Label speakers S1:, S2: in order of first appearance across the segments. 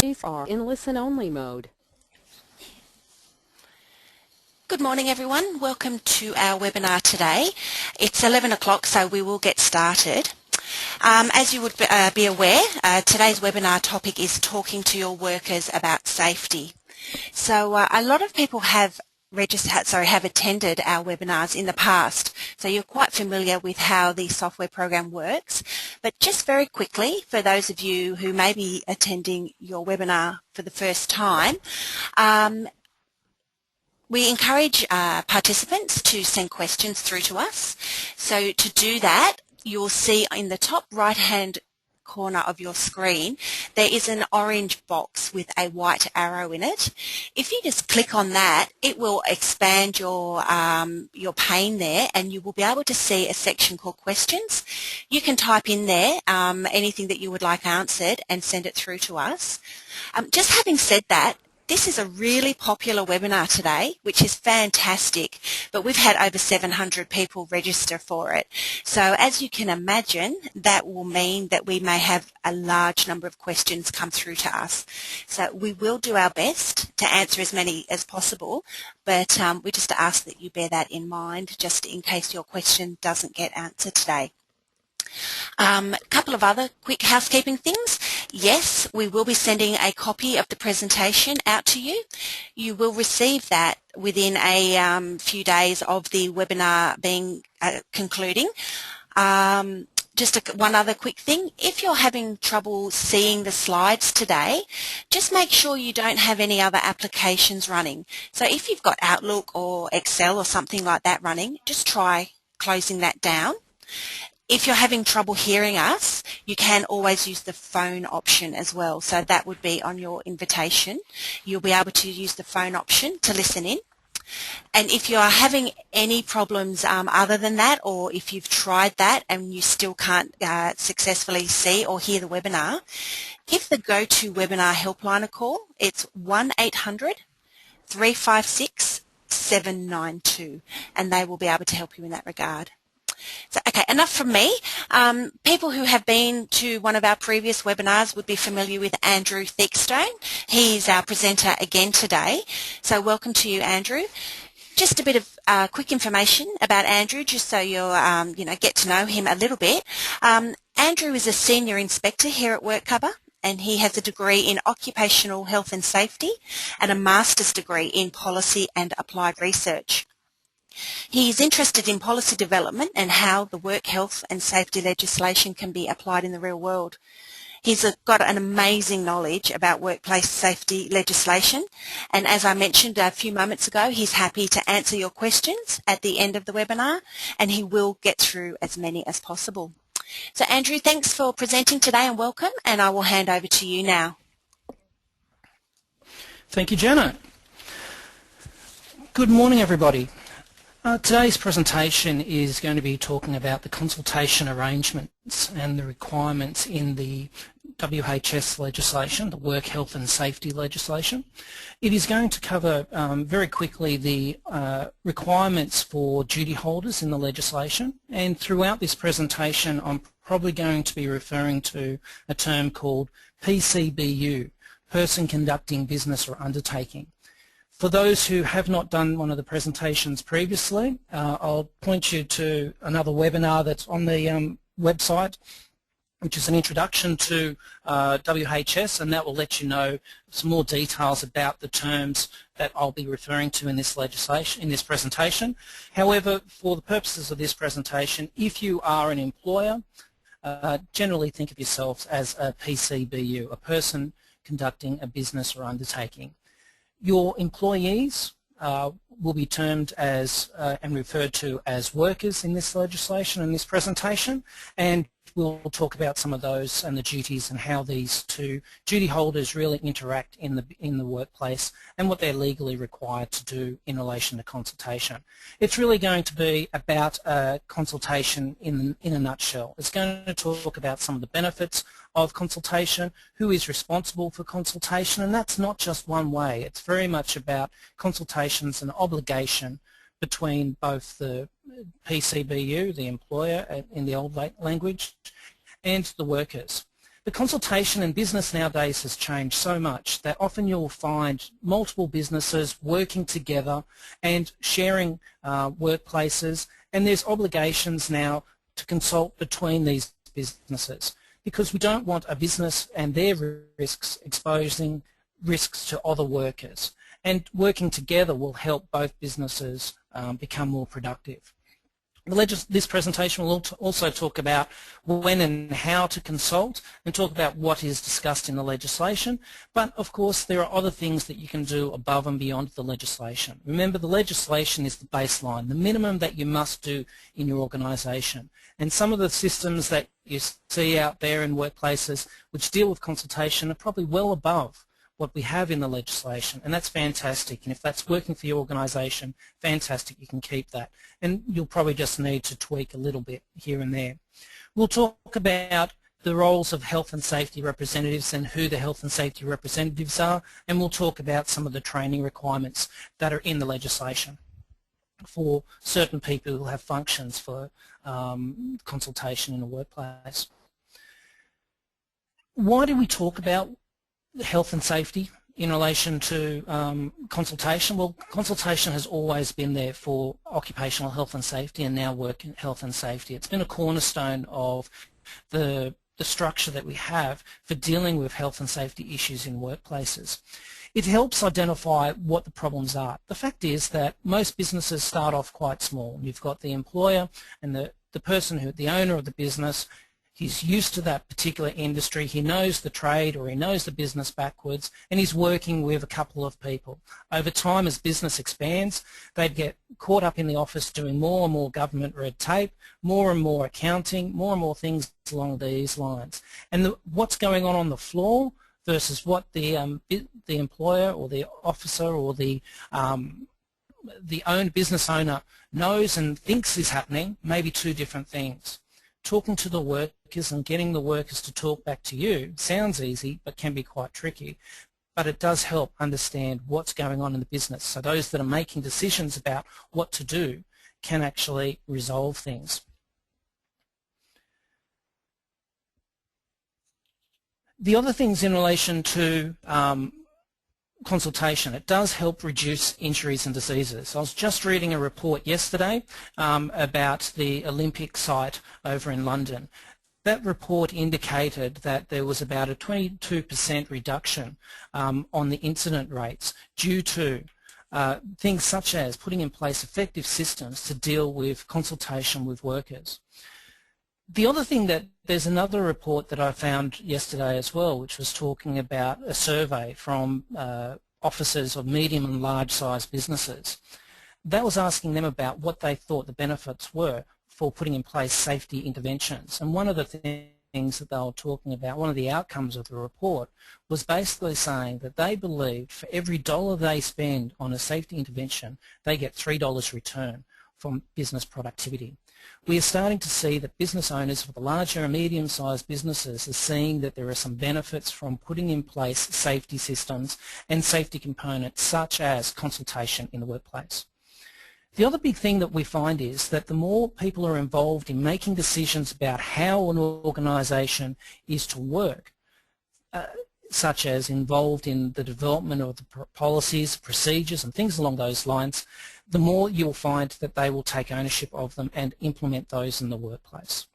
S1: These are in listen-only mode.
S2: Good morning everyone, welcome to our webinar today. It's 11 o'clock so we will get started. As you would be aware, today's webinar topic is talking to your workers about safety. So a lot of people have attended our webinars in the past, so you're quite familiar with how the software program works. But just very quickly, for those of you who may be attending your webinar for the first time, we encourage participants to send questions through to us. So to do that, you'll see in the top right-hand corner of your screen, there is an orange box with a white arrow in it. If you just click on that, it will expand your pane there, and you will be able to see a section called questions. You can type in there anything that you would like answered and send it through to us. Just having said that, this is a really popular webinar today, which is fantastic, but we've had over 700 people register for it. So as you can imagine, that will mean that we may have a large number of questions come through to us. So we will do our best to answer as many as possible, but we just ask that you bear that in mind just in case your question doesn't get answered today. A couple of other quick housekeeping things. Yes, we will be sending a copy of the presentation out to you. You will receive that within a few days of the webinar being concluding. Just one other quick thing, if you're having trouble seeing the slides today, just make sure you don't have any other applications running. So if you've got Outlook or Excel or something like that running, just try closing that down. If you're having trouble hearing us, you can always use the phone option as well. So that would be on your invitation. You'll be able to use the phone option to listen in. And if you are having any problems other than that, or if you've tried that and you still can't successfully see or hear the webinar, give the GoToWebinar helpline a call. It's 1-800-356-792, and they will be able to help you in that regard. So, okay, enough from me. People who have been to one of our previous webinars would be familiar with Andrew Theakstone. He's our presenter again today. So welcome to you, Andrew. Just a bit of quick information about Andrew, just so you'll get to know him a little bit. Andrew is a senior inspector here at WorkCover, and he has a degree in occupational health and safety and a master's degree in policy and applied research. He is interested in policy development and how the work health and safety legislation can be applied in the real world. He's got an amazing knowledge about workplace safety legislation, and as I mentioned a few moments ago, he's happy to answer your questions at the end of the webinar, and he will get through as many as possible. So Andrew, thanks for presenting today and welcome, and I will hand over to you now.
S3: Thank you, Janet. Good morning, everybody. Today's presentation is going to be talking about the consultation arrangements and the requirements in the WHS legislation, the Work Health and Safety legislation. It is going to cover very quickly the requirements for duty holders in the legislation, and throughout this presentation I'm probably going to be referring to a term called PCBU, Person Conducting Business or Undertaking. For those who have not done one of the presentations previously, I'll point you to another webinar that's on the website, which is an introduction to WHS, and that will let you know some more details about the terms that I'll be referring to in this legislation, in this presentation. However, for the purposes of this presentation, if you are an employer, generally think of yourselves as a PCBU, a person conducting a business or undertaking. Your employees will be termed as and referred to as workers in this legislation and this presentation, and we'll talk about some of those and the duties and how these two duty holders really interact in the workplace and what they're legally required to do in relation to consultation. It's really going to be about consultation in a nutshell. It's going to talk about some of the benefits of consultation, who is responsible for consultation, and that's not just one way. It's very much about consultations and obligation between both the PCBU, the employer in the old language, and the workers. The consultation in business nowadays has changed so much that often you'll find multiple businesses working together and sharing workplaces, and there's obligations now to consult between these businesses because we don't want a business and their risks exposing risks to other workers. And working together will help both businesses become more productive. This presentation will also talk about when and how to consult and talk about what is discussed in the legislation, but of course there are other things that you can do above and beyond the legislation. Remember, the legislation is the baseline, the minimum that you must do in your organisation, and some of the systems that you see out there in workplaces which deal with consultation are probably well above what we have in the legislation, and that's fantastic. And if that's working for your organisation, fantastic, you can keep that. And you'll probably just need to tweak a little bit here and there. We'll talk about the roles of health and safety representatives and who the health and safety representatives are, and we'll talk about some of the training requirements that are in the legislation for certain people who have functions for consultation in a workplace. Why do we talk about health and safety in relation to consultation? Well, consultation has always been there for occupational health and safety and now work in health and safety. It's been a cornerstone of the structure that we have for dealing with health and safety issues in workplaces. It helps identify what the problems are. The fact is that most businesses start off quite small. You've got the employer and the person the owner of the business. He's used to that particular industry, he knows the trade or he knows the business backwards, and he's working with a couple of people. Over time, as business expands, they get caught up in the office doing more and more government red tape, more and more accounting, more and more things along these lines. And what's going on the floor versus what the employer or the officer or the business owner knows and thinks is happening may be two different things. Talking to the workers and getting the workers to talk back to you sounds easy but can be quite tricky, but it does help understand what's going on in the business, so those that are making decisions about what to do can actually resolve things. The other things in relation to consultation, it does help reduce injuries and diseases. I was just reading a report yesterday about the Olympic site over in London. That report indicated that there was about a 22% reduction on the incident rates due to things such as putting in place effective systems to deal with consultation with workers. The other thing there's another report that I found yesterday as well, which was talking about a survey from officers of medium and large sized businesses. That was asking them about what they thought the benefits were for putting in place safety interventions. And one of the things that they were talking about, one of the outcomes of the report, was basically saying that they believed for every dollar they spend on a safety intervention, they get $3 return from business productivity. We are starting to see that business owners for the larger and medium-sized businesses are seeing that there are some benefits from putting in place safety systems and safety components such as consultation in the workplace. The other big thing that we find is that the more people are involved in making decisions about how an organisation is to work, such as involved in the development of the policies, procedures and things along those lines, the more you'll find that they will take ownership of them and implement those in the workplace.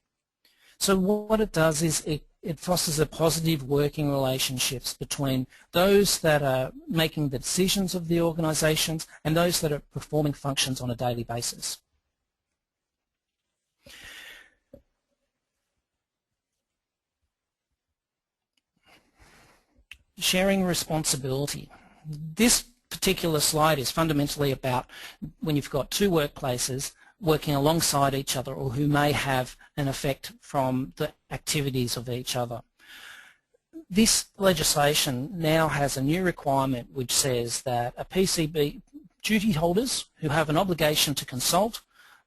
S3: So what it does is it fosters a positive working relationships between those that are making the decisions of the organisations and those that are performing functions on a daily basis. Sharing responsibility. This particular slide is fundamentally about when you've got two workplaces working alongside each other or who may have an effect from the activities of each other. This legislation now has a new requirement which says that a PCB duty holders who have an obligation to consult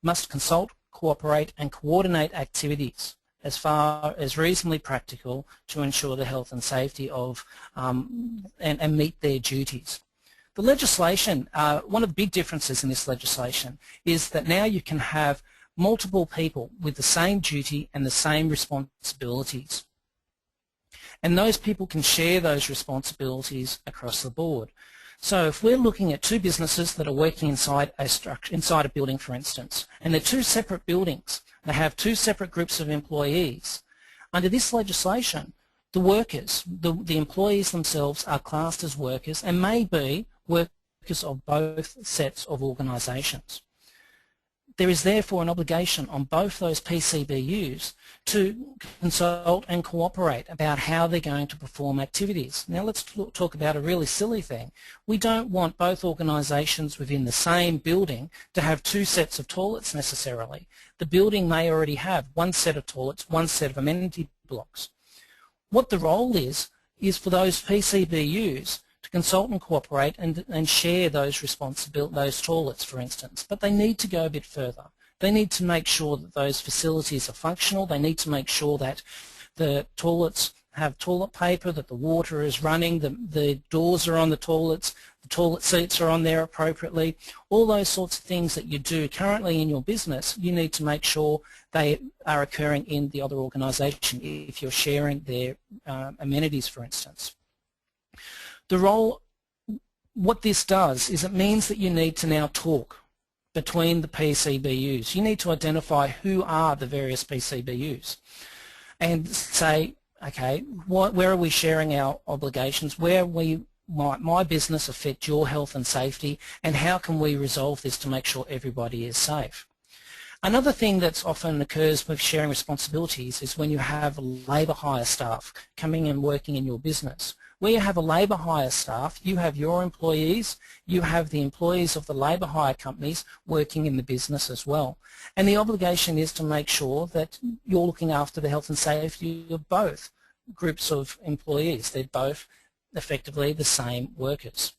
S3: must consult, cooperate and coordinate activities as far as reasonably practical to ensure the health and safety of and meet their duties. The legislation, one of the big differences in this legislation is that now you can have multiple people with the same duty and the same responsibilities. And those people can share those responsibilities across the board. So if we're looking at two businesses that are working inside a structure, inside a building, for instance, and they're two separate buildings, they have two separate groups of employees, under this legislation, the workers, the employees themselves are classed as workers and may be workers of both sets of organisations. There is therefore an obligation on both those PCBUs to consult and cooperate about how they're going to perform activities. Now let's talk about a really silly thing. We don't want both organisations within the same building to have two sets of toilets necessarily. The building may already have one set of toilets, one set of amenity blocks. What the role is for those PCBUs to consult and cooperate and share those those toilets, for instance. But they need to go a bit further. They need to make sure that those facilities are functional. They need to make sure that the toilets have toilet paper, that the water is running, the doors are on the toilets seats are on there appropriately. All those sorts of things that you do currently in your business, you need to make sure they are occurring in the other organisation if you're sharing their amenities, for instance. What this does is it means that you need to now talk between the PCBUs. You need to identify who are the various PCBUs and say, okay, where are we sharing our obligations? Where might my business affect your health and safety, and how can we resolve this to make sure everybody is safe? Another thing that often occurs with sharing responsibilities is when you have labour hire staff coming and working in your business. Where you have a labour hire staff, you have your employees, you have the employees of the labour hire companies working in the business as well. And the obligation is to make sure that you're looking after the health and safety of both groups of employees. They're both effectively the same workers.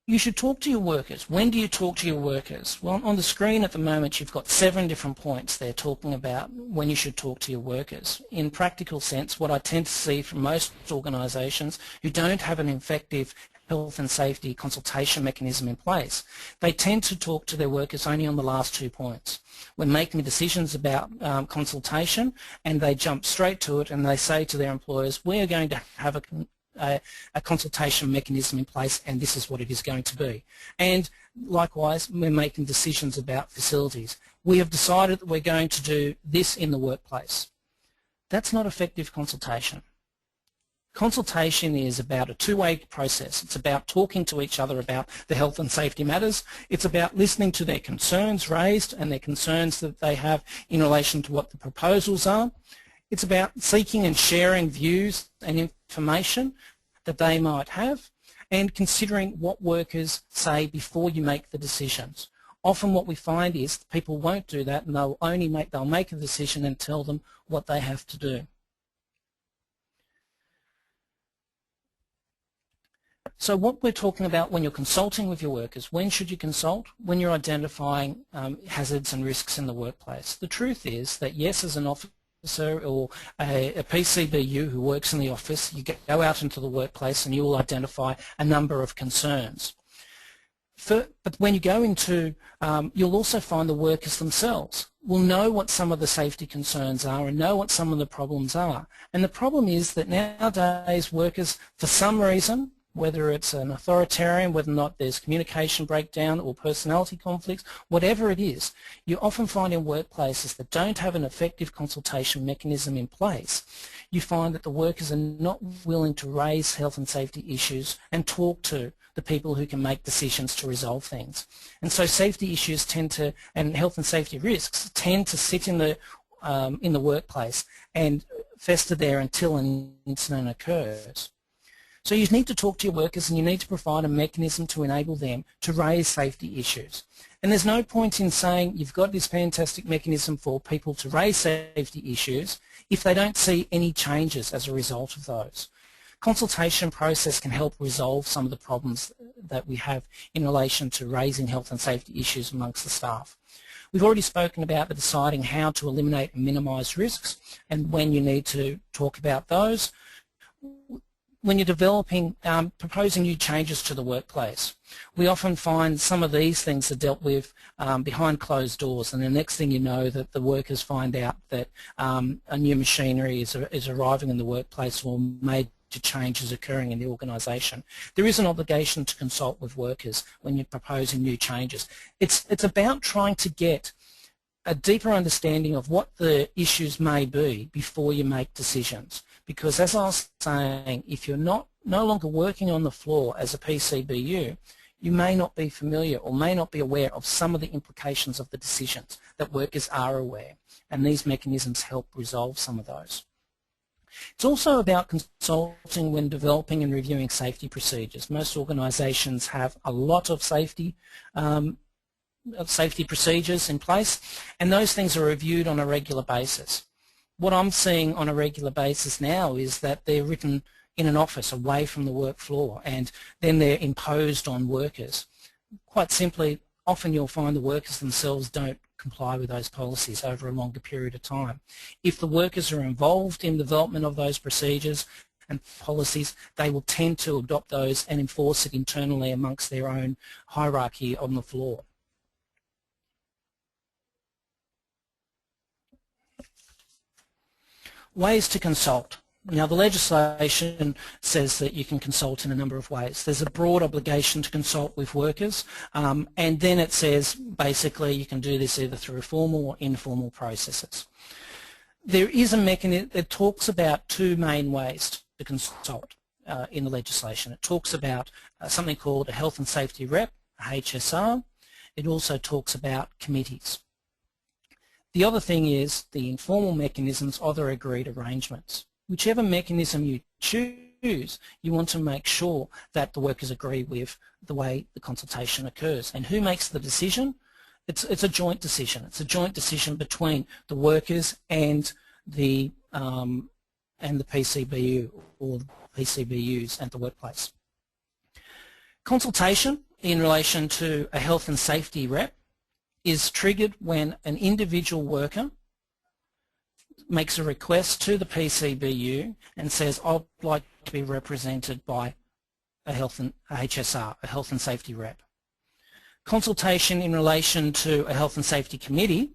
S3: You should talk to your workers. When do you talk to your workers? Well, on the screen at the moment you've got 7 different points there talking about when you should talk to your workers. In practical sense, what I tend to see from most organisations who don't have an effective health and safety consultation mechanism in place, they tend to talk to their workers only on the last 2 points. When making decisions about consultation, and they jump straight to it and they say to their employers, we are going to have a consultation mechanism in place and this is what it is going to be. And likewise, we're making decisions about facilities. We have decided that we're going to do this in the workplace. That's not effective consultation. Consultation is about a two-way process. It's about talking to each other about the health and safety matters. It's about listening to their concerns raised and their concerns that they have in relation to what the proposals are. It's about seeking and sharing views and information that they might have, and considering what workers say before you make the decisions. Often what we find is people won't do that, and they'll make a decision and tell them what they have to do. So what we're talking about when you're consulting with your workers, when should you consult? When you're identifying hazards and risks in the workplace. The truth is that yes, as an officer or a PCBU who works in the office, you go out into the workplace and you will identify a number of concerns. But when you go into, you'll also find the workers themselves will know what some of the safety concerns are and know what some of the problems are. And the problem is that nowadays workers, for some reason, whether it's an authoritarian, whether or not there's communication breakdown or personality conflicts, whatever it is, you often find in workplaces that don't have an effective consultation mechanism in place, you find that the workers are not willing to raise health and safety issues and talk to the people who can make decisions to resolve things. And so safety issues tend to, and health and safety risks tend to sit in the workplace and fester there until an incident occurs. So you need to talk to your workers and you need to provide a mechanism to enable them to raise safety issues. And there's no point in saying you've got this fantastic mechanism for people to raise safety issues if they don't see any changes as a result of those. Consultation process can help resolve some of the problems that we have in relation to raising health and safety issues amongst the staff. We've already spoken about deciding how to eliminate and minimise risks and when you need to talk about those. when you're developing, proposing new changes to the workplace, we often find some of these things are dealt with behind closed doors, and the next thing you know that the workers find out that a new machinery is arriving in the workplace or major changes occurring in the organisation. There is an obligation to consult with workers when you're proposing new changes. It's about trying to get a deeper understanding of what the issues may be before you make decisions. Because as I was saying, if you're no longer working on the floor as a PCBU, you may not be familiar or may not be aware of some of the implications of the decisions that workers are aware, and these mechanisms help resolve some of those. It's also about consulting when developing and reviewing safety procedures. Most organisations have a lot of safety procedures in place, and those things are reviewed on a regular basis. What I'm seeing on a regular basis now is that they're written in an office away from the work floor, and then they're imposed on workers. Quite simply, often you'll find the workers themselves don't comply with those policies over a longer period of time. If the workers are involved in the development of those procedures and policies, they will tend to adopt those and enforce it internally amongst their own hierarchy on the floor. Ways to consult. Now, the legislation says that you can consult in a number of ways. There's a broad obligation to consult with workers, and then it says basically you can do this either through formal or informal processes. There is a mechanism that talks about two main ways to consult in the legislation. It talks about something called a health and safety rep, a HSR. It also talks about committees. The other thing is the informal mechanisms or the agreed arrangements. Whichever mechanism you choose, you want to make sure that the workers agree with the way the consultation occurs. And who makes the decision? It's a joint decision. It's a joint decision between the workers and the PCBU or PCBUs at the workplace. Consultation in relation to a health and safety rep is triggered when an individual worker makes a request to the PCBU and says, I'd like to be represented by a HSR, a health and safety rep. Consultation in relation to a health and safety committee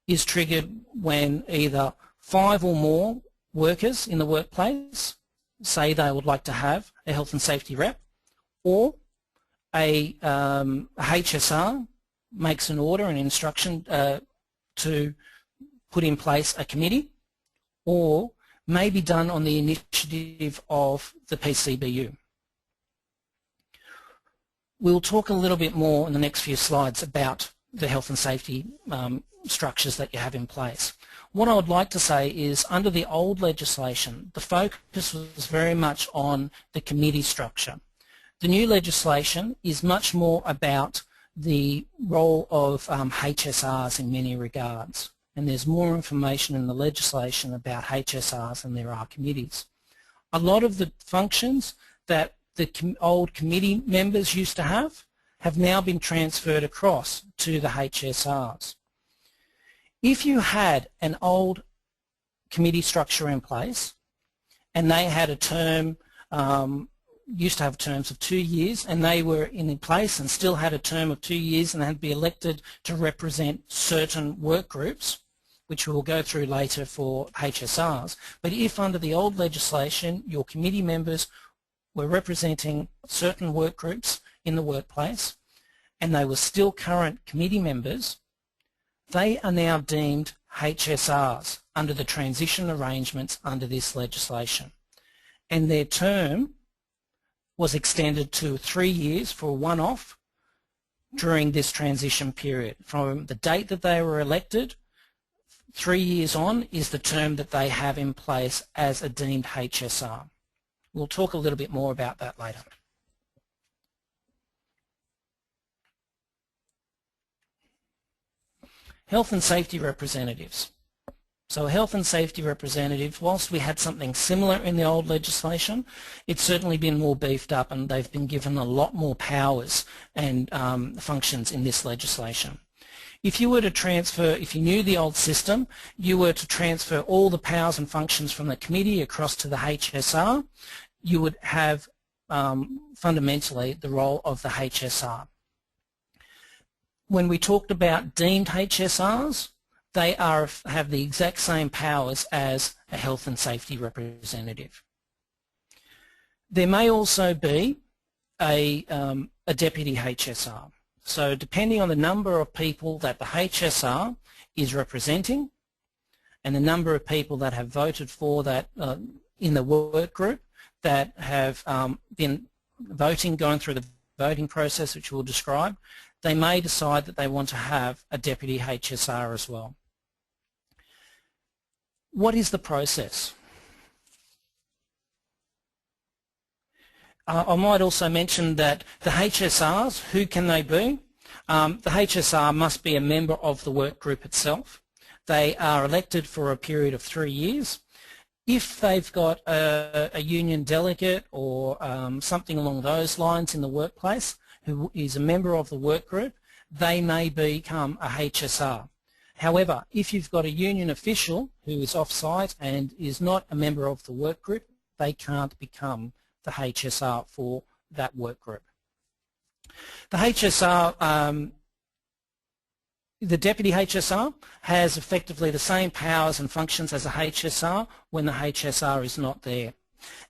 S3: is triggered when either 5 or more workers in the workplace say they would like to have a health and safety rep, or a HSR makes an order, an instruction to put in place a committee, or may be done on the initiative of the PCBU. We'll talk a little bit more in the next few slides about the health and safety structures that you have in place. What I would like to say is under the old legislation, the focus was very much on the committee structure. The new legislation is much more about the role of HSRs in many regards. And there's more information in the legislation about HSRs than there are committees. A lot of the functions that the old committee members used to have now been transferred across to the HSRs. If you had an old committee structure in place and they had a term, used to have terms of 2 years, and they were in place and still had a term of 2 years and had to be elected to represent certain work groups, which we will go through later for HSRs. But if under the old legislation your committee members were representing certain work groups in the workplace and they were still current committee members, they are now deemed HSRs under the transition arrangements under this legislation. And their term was extended to 3 years for a one-off during this transition period. From the date that they were elected, 3 years on is the term that they have in place as a deemed HSR. We'll talk a little bit more about that later. Health and safety representatives. So a health and safety representative, whilst we had something similar in the old legislation, it's certainly been more beefed up and they've been given a lot more powers and functions in this legislation. If you were to transfer, if you knew the old system, you were to transfer all the powers and functions from the committee across to the HSR, you would have fundamentally the role of the HSR. When we talked about deemed HSRs, they have the exact same powers as a health and safety representative. There may also be a deputy HSR. So depending on the number of people that the HSR is representing and the number of people that have voted for that in the work group that have been voting, going through the voting process, which we'll describe, they may decide that they want to have a deputy HSR as well. What is the process? I might also mention that the HSRs, who can they be? The HSR must be a member of the work group itself. They are elected for a period of 3 years. If they've got a union delegate or something along those lines in the workplace who is a member of the work group, they may become a HSR. However, if you've got a union official who is off-site and is not a member of the work group, they can't become the HSR for that work group. The HSR, the deputy HSR, has effectively the same powers and functions as a HSR when the HSR is not there.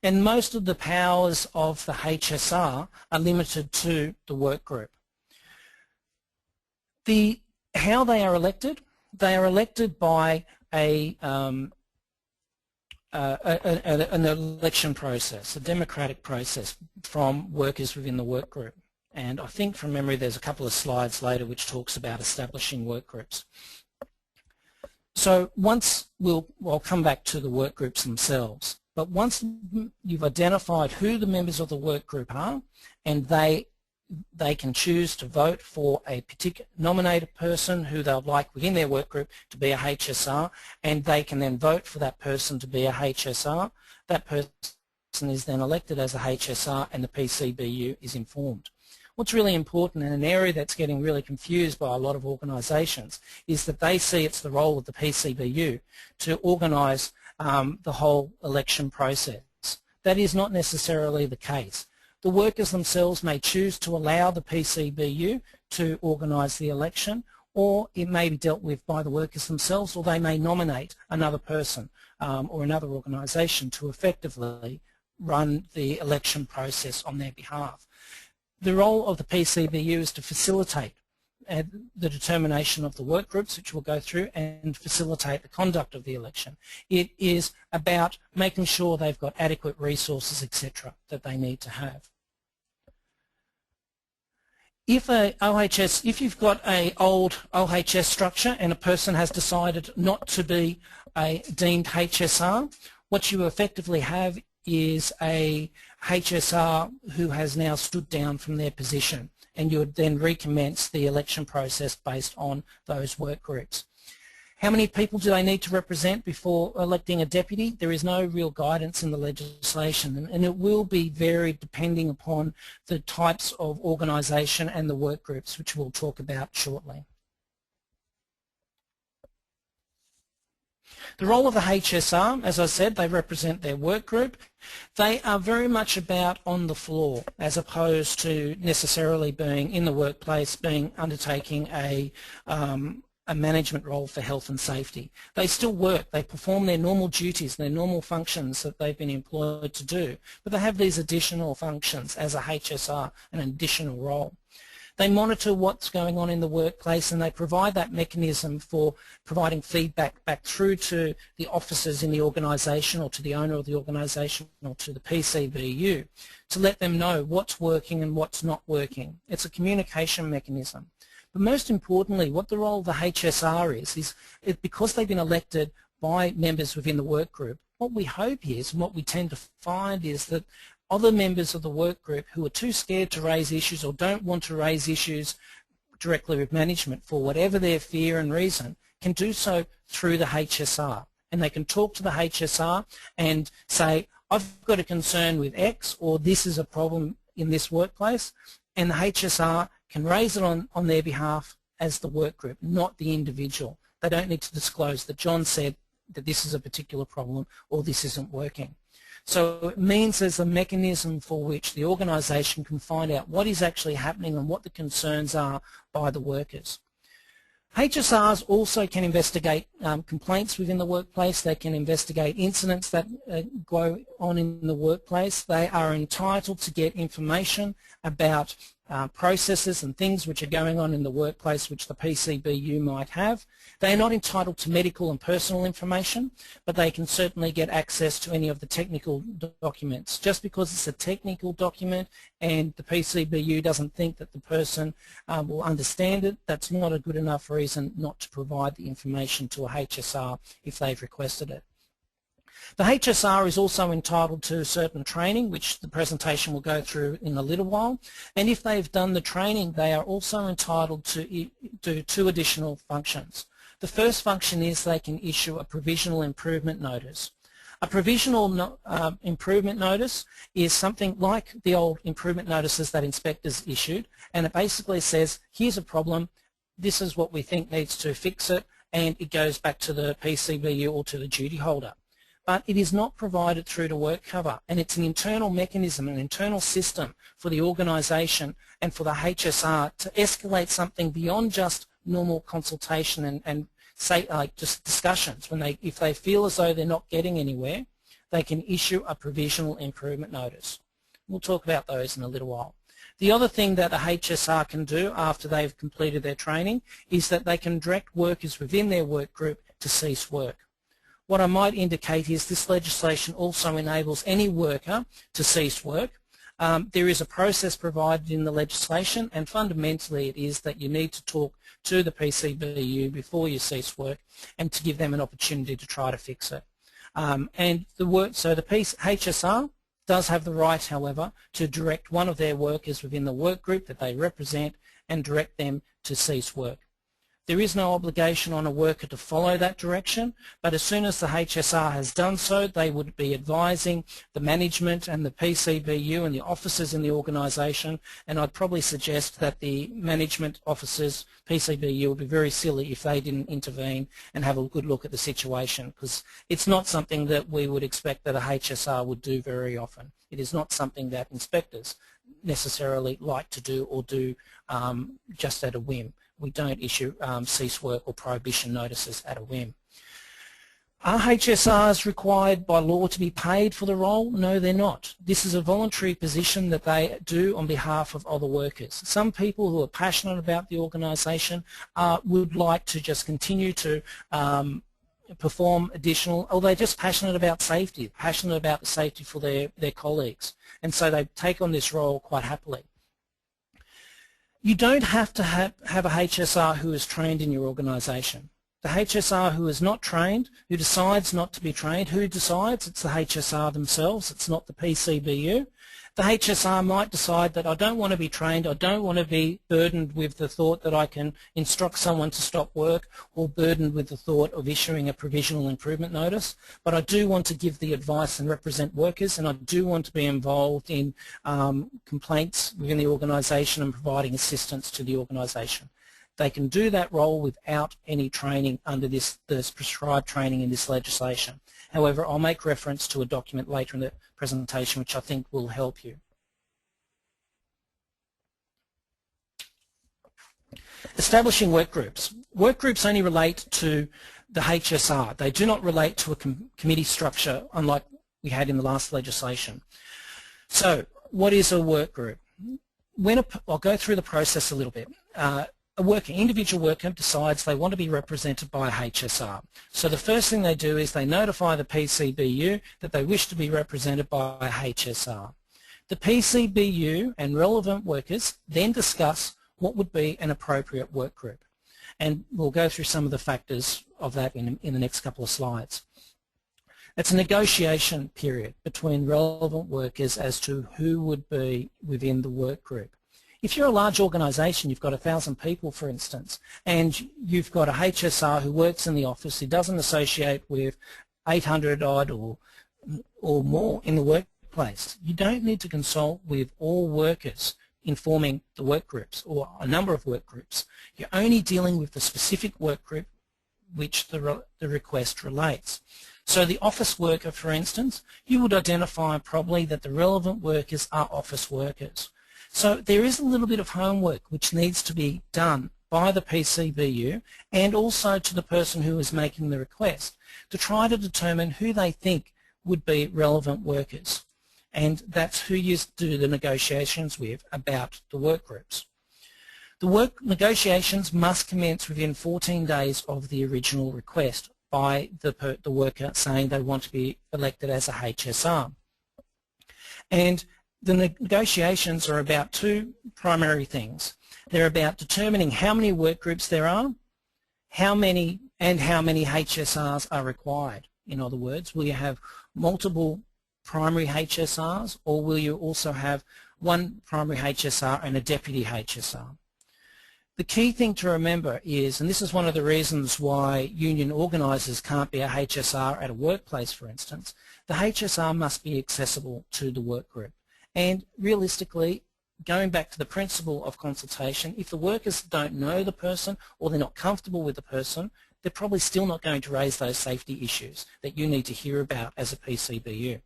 S3: And most of the powers of the HSR are limited to the work group. How they are elected by an election process, a democratic process from workers within the work group. And I think from memory there's a couple of slides later which talks about establishing work groups. So I'll come back to the work groups themselves, but once you've identified who the members of the work group are and they can choose to vote for a particular nominated person who they'd like within their work group to be a HSR, and they can then vote for that person to be a HSR. That person is then elected as a HSR and the PCBU is informed. What's really important, and an area that's getting really confused by a lot of organisations, is that they see it's the role of the PCBU to organise the whole election process. That is not necessarily the case. The workers themselves may choose to allow the PCBU to organise the election, or it may be dealt with by the workers themselves, or they may nominate another person or another organisation to effectively run the election process on their behalf. The role of the PCBU is to facilitate the determination of the work groups, which we'll go through, and facilitate the conduct of the election. It is about making sure they've got adequate resources, etc., that they need to have. If you've got an old OHS structure and a person has decided not to be a deemed HSR, what you effectively have is a HSR who has now stood down from their position, and you would then recommence the election process based on those work groups. How many people do they need to represent before electing a deputy? There is no real guidance in the legislation, and it will be varied depending upon the types of organisation and the work groups, which we'll talk about shortly. The role of the HSR, as I said, they represent their work group. They are very much about on the floor as opposed to necessarily being in the workplace, undertaking a management role for health and safety. They still work, they perform their normal duties, their normal functions that they've been employed to do, but they have these additional functions as a HSR, an additional role. They monitor what's going on in the workplace, and they provide that mechanism for providing feedback back through to the officers in the organisation, or to the owner of the organisation, or to the PCBU, to let them know what's working and what's not working. It's a communication mechanism. But most importantly, what the role of the HSR is because they've been elected by members within the work group, what we hope is, and what we tend to find is that other members of the work group who are too scared to raise issues or don't want to raise issues directly with management for whatever their fear and reason can do so through the HSR. And they can talk to the HSR and say, I've got a concern with X, or this is a problem in this workplace, and the HSR can raise it on their behalf as the work group, not the individual. They don't need to disclose that John said that this is a particular problem or this isn't working. So it means there's a mechanism for which the organisation can find out what is actually happening and what the concerns are by the workers. HSRs also can investigate complaints within the workplace. They can investigate incidents that go on in the workplace. They are entitled to get information about processes and things which are going on in the workplace which the PCBU might have. They are not entitled to medical and personal information, but they can certainly get access to any of the technical documents. Just because it's a technical document and the PCBU doesn't think that the person will understand it, that's not a good enough reason not to provide the information to a HSR if they've requested it. The HSR is also entitled to certain training, which the presentation will go through in a little while, and if they've done the training, they are also entitled to do two additional functions. The first function is they can issue a provisional improvement notice. A provisional improvement notice is something like the old improvement notices that inspectors issued, and it basically says, here's a problem, this is what we think needs to fix it, and it goes back to the PCBU or to the duty holder. But it is not provided through to work cover, and it's an internal mechanism, an internal system for the organisation and for the HSR to escalate something beyond just normal consultation and say like just discussions. If they feel as though they're not getting anywhere, they can issue a provisional improvement notice. We'll talk about those in a little while. The other thing that a HSR can do after they've completed their training is that they can direct workers within their work group to cease work. What I might indicate is this legislation also enables any worker to cease work. There is a process provided in the legislation, and fundamentally it is that you need to talk to the PCBU before you cease work and to give them an opportunity to try to fix it. So the HSR does have the right, however, to direct one of their workers within the work group that they represent and direct them to cease work. There is no obligation on a worker to follow that direction, but as soon as the HSR has done so, they would be advising the management and the PCBU and the officers in the organisation, and I'd probably suggest that the management officers, PCBU, would be very silly if they didn't intervene and have a good look at the situation, because it's not something that we would expect that a HSR would do very often. It is not something that inspectors necessarily like to do or do just at a whim. We don't issue cease work or prohibition notices at a whim. Are HSRs required by law to be paid for the role? No, they're not. This is a voluntary position that they do on behalf of other workers. Some people who are passionate about the organisation would like to just continue to perform additional, or they're just passionate about safety, passionate about the safety for their colleagues, and so they take on this role quite happily. You don't have to have a HSR who is trained in your organisation. The HSR who is not trained, who decides not to be trained, who decides? It's the HSR themselves, it's not the PCBU. The HSR might decide that I don't want to be trained, I don't want to be burdened with the thought that I can instruct someone to stop work, or burdened with the thought of issuing a provisional improvement notice, but I do want to give the advice and represent workers, and I do want to be involved in complaints within the organisation and providing assistance to the organisation. They can do that role without any training under this prescribed training in this legislation. However, I'll make reference to a document later in the presentation which I think will help you. Establishing work groups. Work groups only relate to the HSR. They do not relate to a committee structure unlike we had in the last legislation. So, what is a work group? I'll go through the process a little bit. Individual worker decides they want to be represented by a HSR. So the first thing they do is they notify the PCBU that they wish to be represented by a HSR. The PCBU and relevant workers then discuss what would be an appropriate work group. And we'll go through some of the factors of that in the next couple of slides. It's a negotiation period between relevant workers as to who would be within the work group. If you're a large organisation, you've got 1,000 people, for instance, and you've got a HSR who works in the office who doesn't associate with 800 odd or more in the workplace, you don't need to consult with all workers in forming the work groups or a number of work groups. You're only dealing with the specific work group which the request relates. So the office worker, for instance, you would identify probably that the relevant workers are office workers. So there is a little bit of homework which needs to be done by the PCBU and also to the person who is making the request to try to determine who they think would be relevant workers. And that's who you do the negotiations with about the work groups. The work negotiations must commence within 14 days of the original request by the worker saying they want to be elected as a HSR. And the negotiations are about two primary things. They're about determining how many work groups there are, how many HSRs are required. In other words, will you have multiple primary HSRs, or will you also have one primary HSR and a deputy HSR? The key thing to remember is, and this is one of the reasons why union organisers can't be a HSR at a workplace, for instance, the HSR must be accessible to the work group. And realistically, going back to the principle of consultation, if the workers don't know the person or they're not comfortable with the person, they're probably still not going to raise those safety issues that you need to hear about as a PCBU.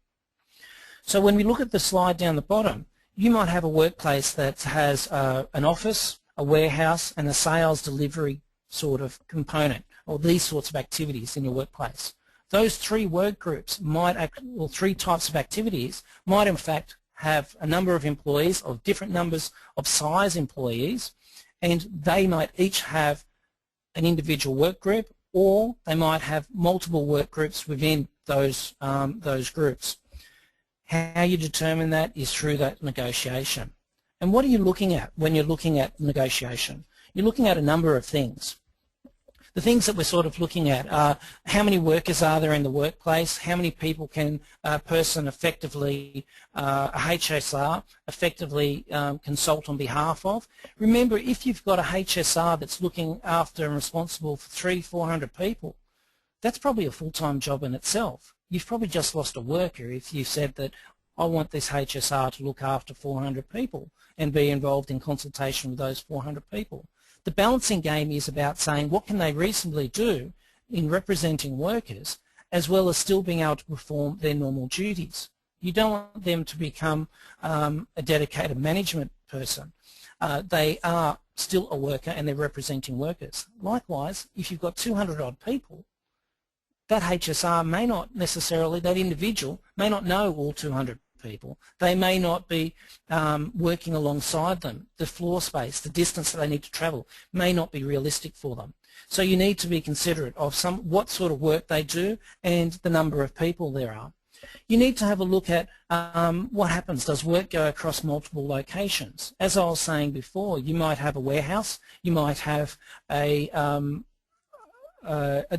S3: So when we look at the slide down the bottom, you might have a workplace that has an office, a warehouse and a sales delivery sort of component, or these sorts of activities in your workplace. Those three work groups might, or three types of activities, might in fact have a number of employees of different numbers of size employees, and they might each have an individual work group, or they might have multiple work groups within those groups. How you determine that is through that negotiation. And what are you looking at when you're looking at negotiation? You're looking at a number of things. The things that we're sort of looking at are how many workers are there in the workplace, how many people can a person effectively, a HSR, effectively consult on behalf of. Remember, if you've got a HSR that's looking after and responsible for 300-400 people, that's probably a full-time job in itself. You've probably just lost a worker if you said that I want this HSR to look after 400 people and be involved in consultation with those 400 people. The balancing game is about saying what can they reasonably do in representing workers as well as still being able to perform their normal duties. You don't want them to become a dedicated management person. They are still a worker and they're representing workers. Likewise, if you've got 200 odd people, that HSR may not necessarily, that individual may not know all 200 people. They may not be working alongside them. The floor space, the distance that they need to travel may not be realistic for them. So you need to be considerate of what sort of work they do and the number of people there are. You need to have a look at what happens. Does work go across multiple locations? As I was saying before, you might have a warehouse, you might have a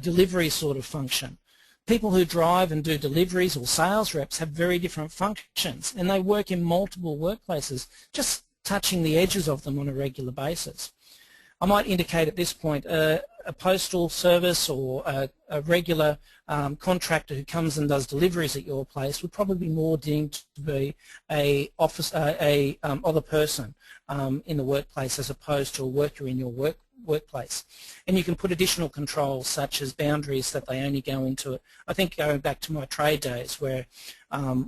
S3: delivery sort of function. People who drive and do deliveries or sales reps have very different functions, and they work in multiple workplaces, just touching the edges of them on a regular basis. I might indicate at this point a postal service or a regular contractor who comes and does deliveries at your place would probably be more deemed to be other person in the workplace as opposed to a worker in your workplace. And you can put additional controls such as boundaries that they only go into it. I think going back to my trade days where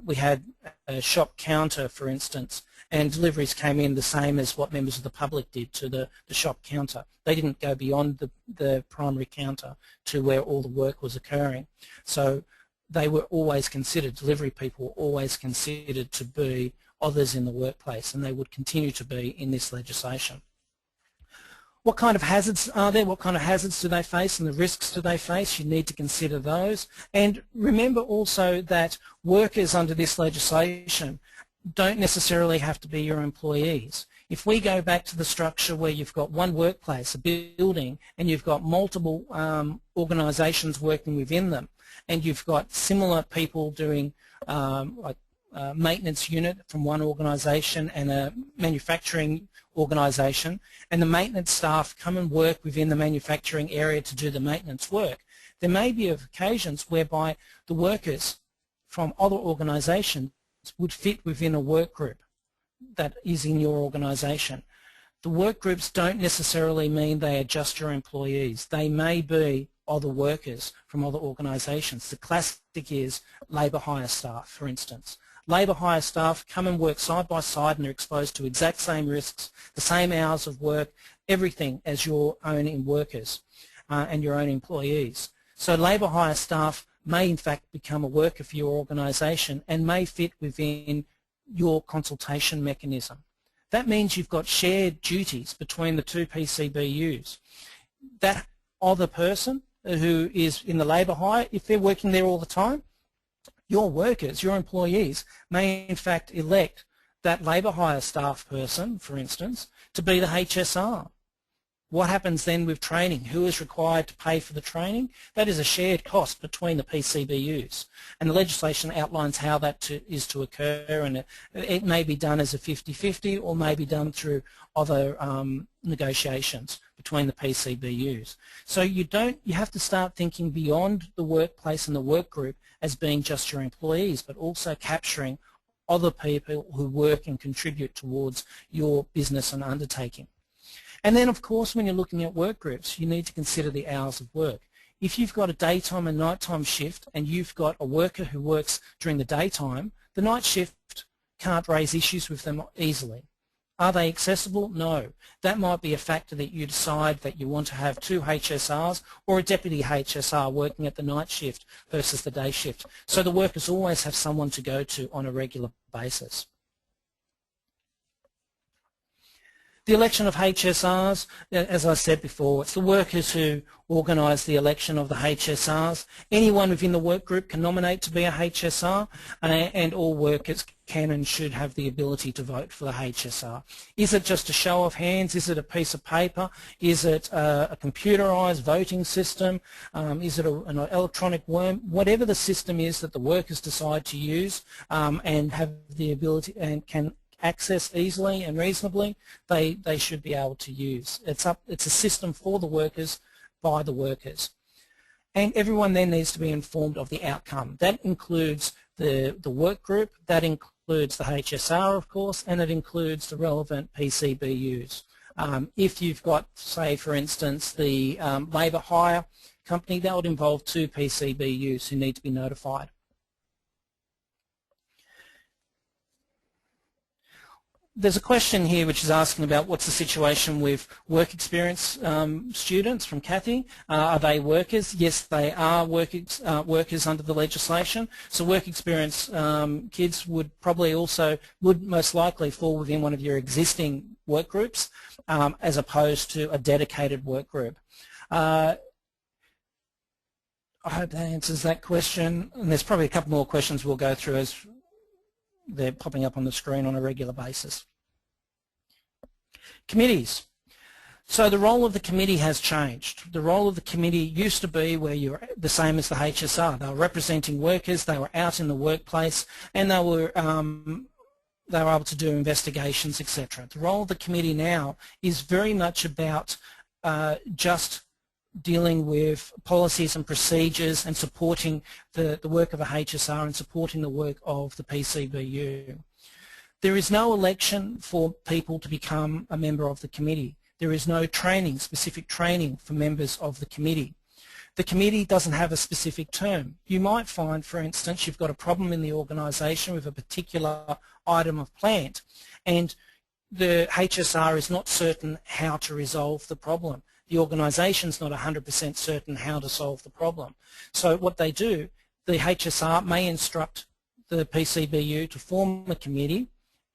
S3: we had a shop counter, for instance, and deliveries came in the same as what members of the public did to the shop counter. They didn't go beyond the primary counter to where all the work was occurring. So they were always considered, delivery people were always considered to be others in the workplace, and they would continue to be in this legislation. What kind of hazards are there? What kind of hazards do they face and the risks do they face? You need to consider those. And remember also that workers under this legislation don't necessarily have to be your employees. If we go back to the structure where you've got one workplace, a building, and you've got multiple organisations working within them, and you've got similar people doing like maintenance unit from one organisation and a manufacturing organisation, and the maintenance staff come and work within the manufacturing area to do the maintenance work, there may be occasions whereby the workers from other organisations would fit within a work group that is in your organisation. The work groups don't necessarily mean they are just your employees. They may be other workers from other organisations. The classic is labour hire staff, for instance. Labour hire staff come and work side by side and are exposed to exact same risks, the same hours of work, everything as your own workers and your own employees. So labour hire staff may in fact become a worker for your organisation and may fit within your consultation mechanism. That means you've got shared duties between the two PCBUs. That other person who is in the labour hire, if they're working there all the time, your workers, your employees, may in fact elect that labour hire staff person, for instance, to be the HSR. What happens then with training? Who is required to pay for the training? That is a shared cost between the PCBUs. And the legislation outlines how that is to occur, and it may be done as a 50-50 or may be done through other negotiations between the PCBUs. So you have to start thinking beyond the workplace and the work group as being just your employees, but also capturing other people who work and contribute towards your business and undertaking. And then, of course, when you're looking at work groups, you need to consider the hours of work. If you've got a daytime and nighttime shift and you've got a worker who works during the daytime, the night shift can't raise issues with them easily. Are they accessible? No. That might be a factor that you decide that you want to have two HSRs or a deputy HSR working at the night shift versus the day shift. So the workers always have someone to go to on a regular basis. The election of HSRs, as I said before, it's the workers who organise the election of the HSRs. Anyone within the work group can nominate to be a HSR, and all workers can and should have the ability to vote for the HSR. Is it just a show of hands? Is it a piece of paper? Is it a computerised voting system? Is it an electronic worm? Whatever the system is that the workers decide to use and have the ability and can access easily and reasonably, they should be able to use. It's a system for the workers, by the workers. And everyone then needs to be informed of the outcome. That includes the work group, that includes the HSR, of course, and it includes the relevant PCBUs. If you've got, say, for instance, the labour hire company, that would involve two PCBUs who need to be notified. There's a question here which is asking about what's the situation with work experience students from Kathy. Are they workers? Yes, they are workers under the legislation. So work experience kids would most likely fall within one of your existing work groups as opposed to a dedicated work group. I hope that answers that question. And there's probably a couple more questions we'll go through as they're popping up on the screen on a regular basis. Committees. So the role of the committee has changed. The role of the committee used to be where you're the same as the HSR. They were representing workers, they were out in the workplace, and they were able to do investigations, etc. The role of the committee now is very much about just dealing with policies and procedures and supporting the work of a HSR and supporting the work of the PCBU. There is no election for people to become a member of the committee. There is no training, specific training for members of the committee. The committee doesn't have a specific term. You might find, for instance, you've got a problem in the organisation with a particular item of plant and the HSR is not certain how to resolve the problem. The organisation's not 100% certain how to solve the problem. So what they do, the HSR may instruct the PCBU to form a committee,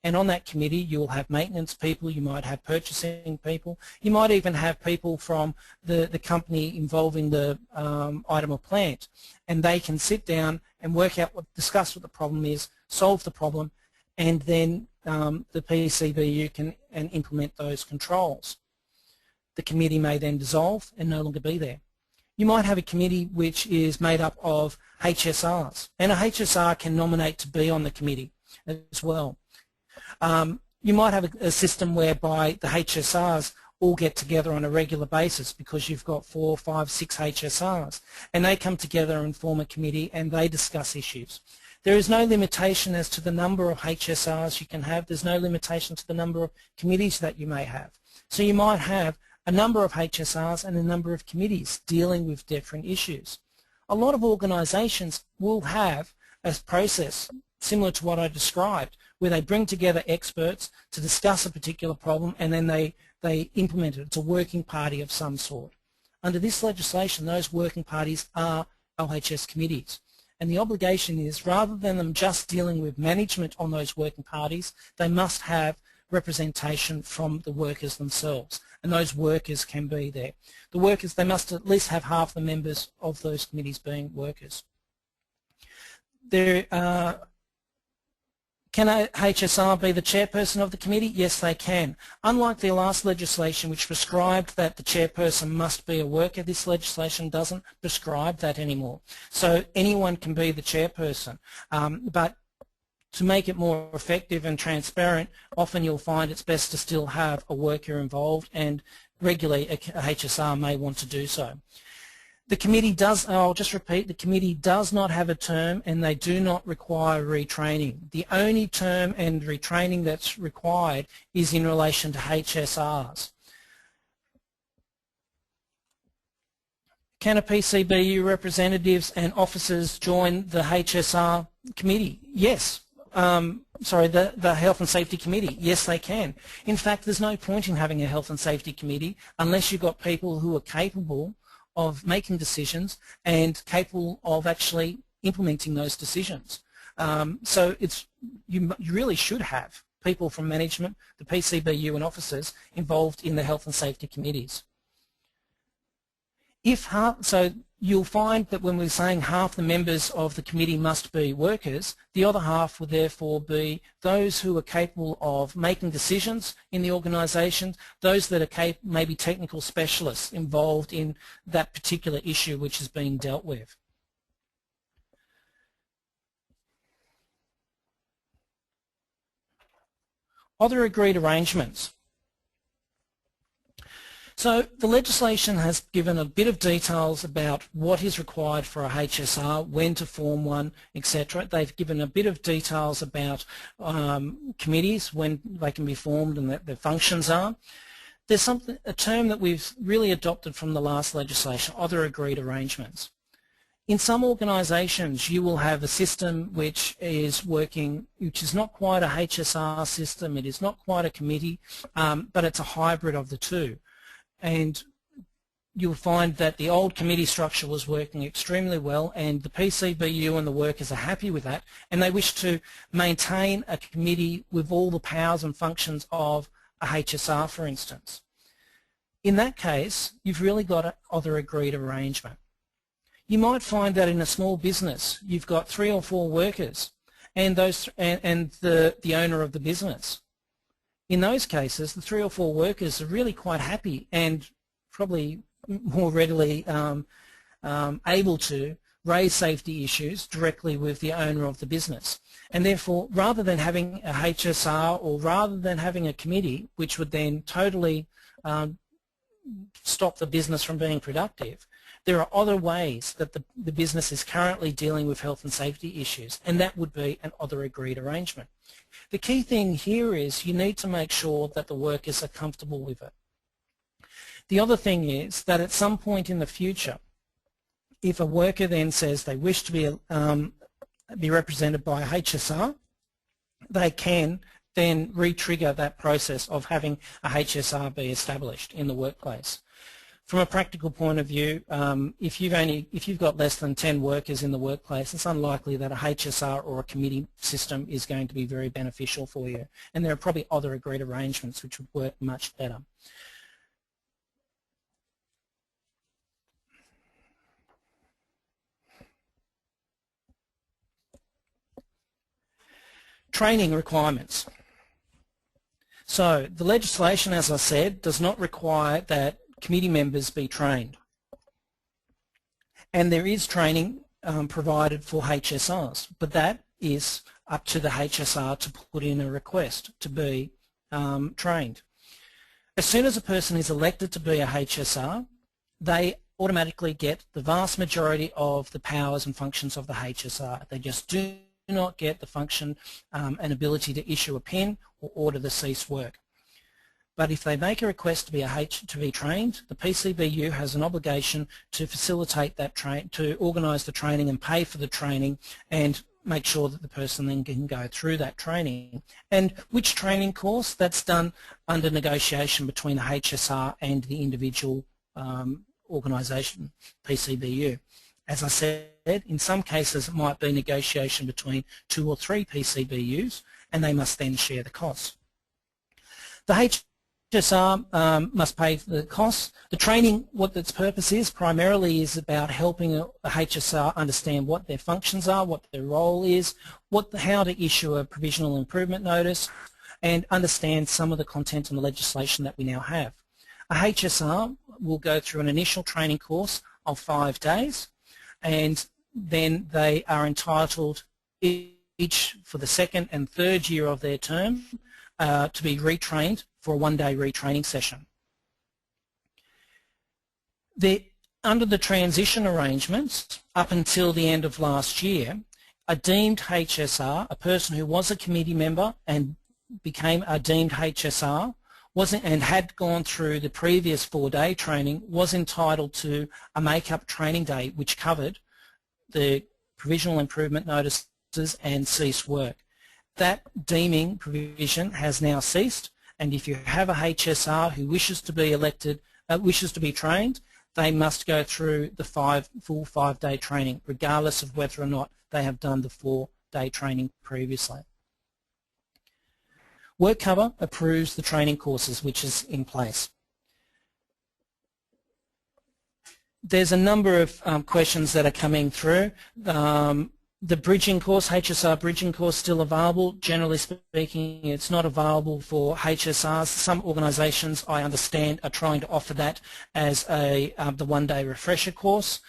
S3: and on that committee you will have maintenance people, you might have purchasing people, you might even have people from the company involving the item of plant, and they can sit down and discuss what the problem is, solve the problem, and then the PCBU can implement those controls. The committee may then dissolve and no longer be there. You might have a committee which is made up of HSRs, and a HSR can nominate to be on the committee as well. You might have a system whereby the HSRs all get together on a regular basis because you've got 4, 5, 6 HSRs, and they come together and form a committee and they discuss issues. There is no limitation as to the number of HSRs you can have. There's no limitation to the number of committees that you may have. So you might have a number of HSRs and a number of committees dealing with different issues. A lot of organisations will have a process similar to what I described, where they bring together experts to discuss a particular problem and then they implement it. It's a working party of some sort. Under this legislation, those working parties are LHS committees. And the obligation is, rather than them just dealing with management on those working parties, they must have representation from the workers themselves. And those workers can be there. The workers, they must at least have half the members of those committees being workers. Can a HSR be the chairperson of the committee? Yes, they can. Unlike the last legislation, which prescribed that the chairperson must be a worker, this legislation doesn't prescribe that anymore. So anyone can be the chairperson. But to make it more effective and transparent, often you'll find it's best to still have a worker involved, and regularly a HSR may want to do so. The committee does, I'll just repeat, the committee does not have a term and they do not require retraining. The only term and retraining that's required is in relation to HSRs. Can a PCBU representatives and officers join the HSR committee? Yes. The Health and Safety Committee. Yes, they can. In fact, there's no point in having a Health and Safety Committee unless you've got people who are capable of making decisions and capable of actually implementing those decisions. So you really should have people from management, the PCBU and officers involved in the health and safety committees. So you'll find that when we're saying half the members of the committee must be workers, the other half will therefore be those who are capable of making decisions in the organisation, those that are maybe technical specialists involved in that particular issue which is being dealt with. Other agreed arrangements. So the legislation has given a bit of details about what is required for a HSR, when to form one, etc. They've given a bit of details about committees, when they can be formed and what their functions are. There's a term that we've really adopted from the last legislation, other agreed arrangements. In some organisations you will have a system which is working, which is not quite a HSR system, it is not quite a committee, but it's a hybrid of the two. And you'll find that the old committee structure was working extremely well, and the PCBU and the workers are happy with that, and they wish to maintain a committee with all the powers and functions of a HSR, for instance. In that case, you've really got an other agreed arrangement. You might find that in a small business you've got 3 or 4 workers and the owner of the business. In those cases, the 3 or 4 workers are really quite happy and probably more readily able to raise safety issues directly with the owner of the business. And therefore, rather than having a HSR or rather than having a committee which would then totally stop the business from being productive, there are other ways that the business is currently dealing with health and safety issues, and that would be an other agreed arrangement. The key thing here is you need to make sure that the workers are comfortable with it. The other thing is that at some point in the future, if a worker then says they wish to be represented by a HSR, they can then re-trigger that process of having a HSR be established in the workplace. From a practical point of view, if you've got less than 10 workers in the workplace, it's unlikely that a HSR or a committee system is going to be very beneficial for you. And there are probably other agreed arrangements which would work much better. Training requirements. So the legislation, as I said, does not require that committee members be trained. And there is training provided for HSRs, but that is up to the HSR to put in a request to be trained. As soon as a person is elected to be a HSR, they automatically get the vast majority of the powers and functions of the HSR. They just do not get the function and ability to issue a PIN or order the cease work. But if they make a request to be trained, the PCBU has an obligation to facilitate that to organise the training and pay for the training and make sure that the person then can go through that training. And which training course? That's done under negotiation between the HSR and the individual organisation, PCBU. As I said, in some cases it might be negotiation between 2 or 3 PCBUs, and they must then share the costs. The HSR must pay for the costs. The training, what its purpose is, primarily is about helping the HSR understand what their functions are, what their role is, how to issue a provisional improvement notice, and understand some of the content and the legislation that we now have. A HSR will go through an initial training course of 5 days, and then they are entitled each for the second and third year of their term to be retrained for a 1-day retraining session. Under the transition arrangements, up until the end of last year, a deemed HSR, a person who was a committee member and became a deemed HSR, and had gone through the previous 4-day training, was entitled to a make-up training day which covered the provisional improvement notices and cease work. That deeming provision has now ceased, and if you have a HSR who wishes to be elected, wishes to be trained, they must go through the full 5-day training, regardless of whether or not they have done the 4-day training previously. WorkCover approves the training courses which is in place. There's a number of questions that are coming through. The bridging course, HSR bridging course, still available. Generally speaking, it's not available for HSRs. Some organisations, I understand, are trying to offer that as the 1-day refresher course.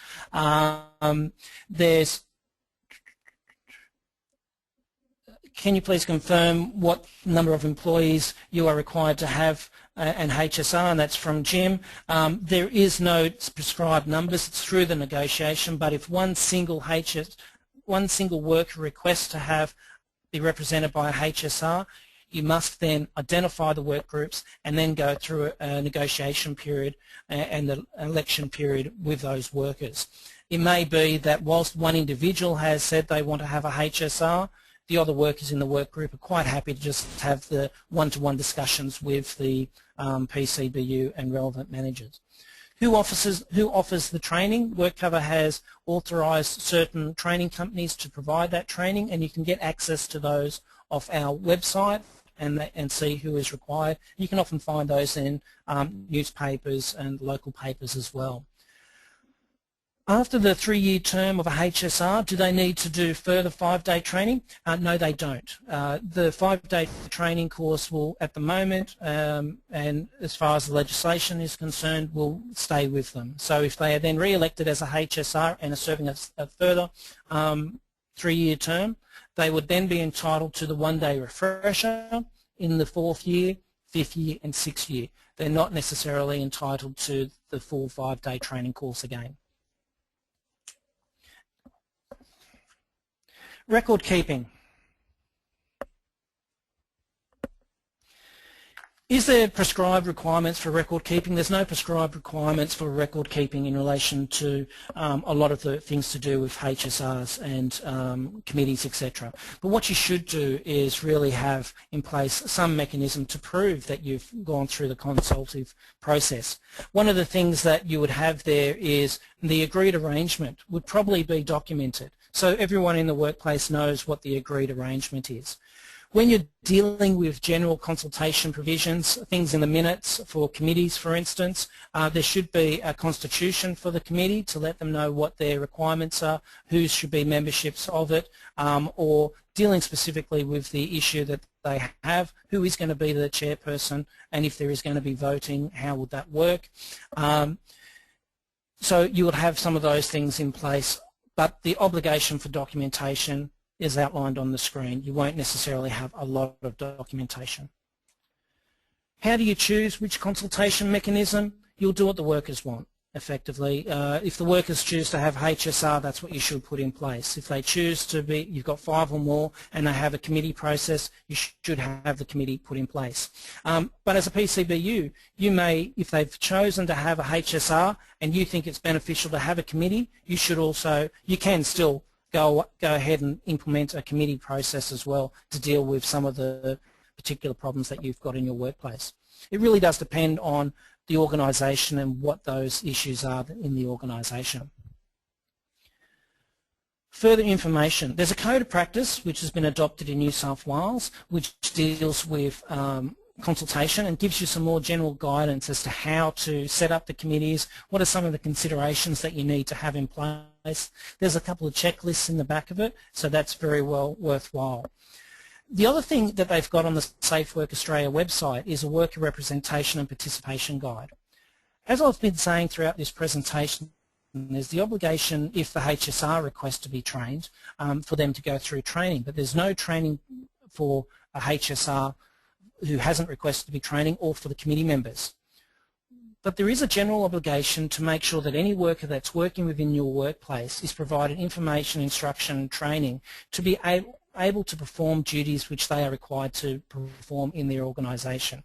S3: Can you please confirm what number of employees you are required to have an HSR? And that's from Jim. There is no prescribed numbers. It's through the negotiation, but if one single worker requests to be represented by a HSR, you must then identify the work groups and then go through a negotiation period and the election period with those workers. It may be that whilst one individual has said they want to have a HSR, the other workers in the work group are quite happy to just have the one-to-one discussions with the PCBU and relevant managers. Who offers the training? WorkCover has authorised certain training companies to provide that training, and you can get access to those off our website and see who is required. You can often find those in newspapers and local papers as well. After the 3-year term of a HSR, do they need to do further 5-day training? No, they don't. The 5-day training course will, at the moment, and as far as the legislation is concerned, will stay with them. So if they are then re-elected as a HSR and are serving a further 3-year term, they would then be entitled to the 1-day refresher in the 4th year, 5th year and 6th year. They're not necessarily entitled to the full 5-day training course again. Record keeping. Is there prescribed requirements for record keeping? There's no prescribed requirements for record keeping in relation to a lot of the things to do with HSRs and committees, etc. But what you should do is really have in place some mechanism to prove that you've gone through the consultative process. One of the things that you would have there is the agreed arrangement would probably be documented, so everyone in the workplace knows what the agreed arrangement is. When you're dealing with general consultation provisions, things in the minutes for committees, for instance, there should be a constitution for the committee to let them know what their requirements are, who should be memberships of it, or dealing specifically with the issue that they have, who is going to be the chairperson, and if there is going to be voting, how would that work. So you would have some of those things in place, but the obligation for documentation is outlined on the screen. You won't necessarily have a lot of documentation. How do you choose which consultation mechanism? You'll do what the workers want. effectively. If the workers choose to have HSR, that's what you should put in place. If they choose to be, you've got 5 or more and they have a committee process, you should have the committee put in place. But as a PCBU, you may, if they've chosen to have a HSR and you think it's beneficial to have a committee, you should also, you can still go ahead and implement a committee process as well to deal with some of the particular problems that you've got in your workplace. It really does depend on the organisation and what those issues are in the organisation. Further information. There's a code of practice which has been adopted in New South Wales which deals with consultation and gives you some more general guidance as to how to set up the committees, what are some of the considerations that you need to have in place. There's a couple of checklists in the back of it, so that's very well worthwhile. The other thing that they've got on the Safe Work Australia website is a worker representation and participation guide. As I've been saying throughout this presentation, there's the obligation, if the HSR requests to be trained, for them to go through training, but there's no training for a HSR who hasn't requested to be training or for the committee members. But there is a general obligation to make sure that any worker that's working within your workplace is provided information, instruction and training to be able to perform duties which they are required to perform in their organisation.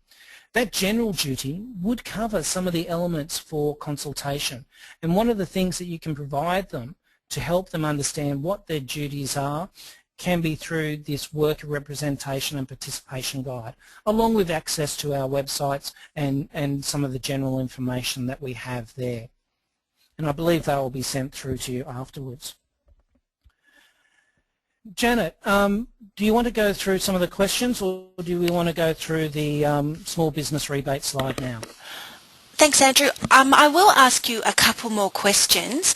S3: That general duty would cover some of the elements for consultation, and one of the things that you can provide them to help them understand what their duties are can be through this worker representation and participation guide, along with access to our websites and some of the general information that we have there. And I believe they will be sent through to you afterwards. Janet, do you want to go through some of the questions, or do we want to go through the small business rebate slide now?
S2: Thanks, Andrew. I will ask you a couple more questions.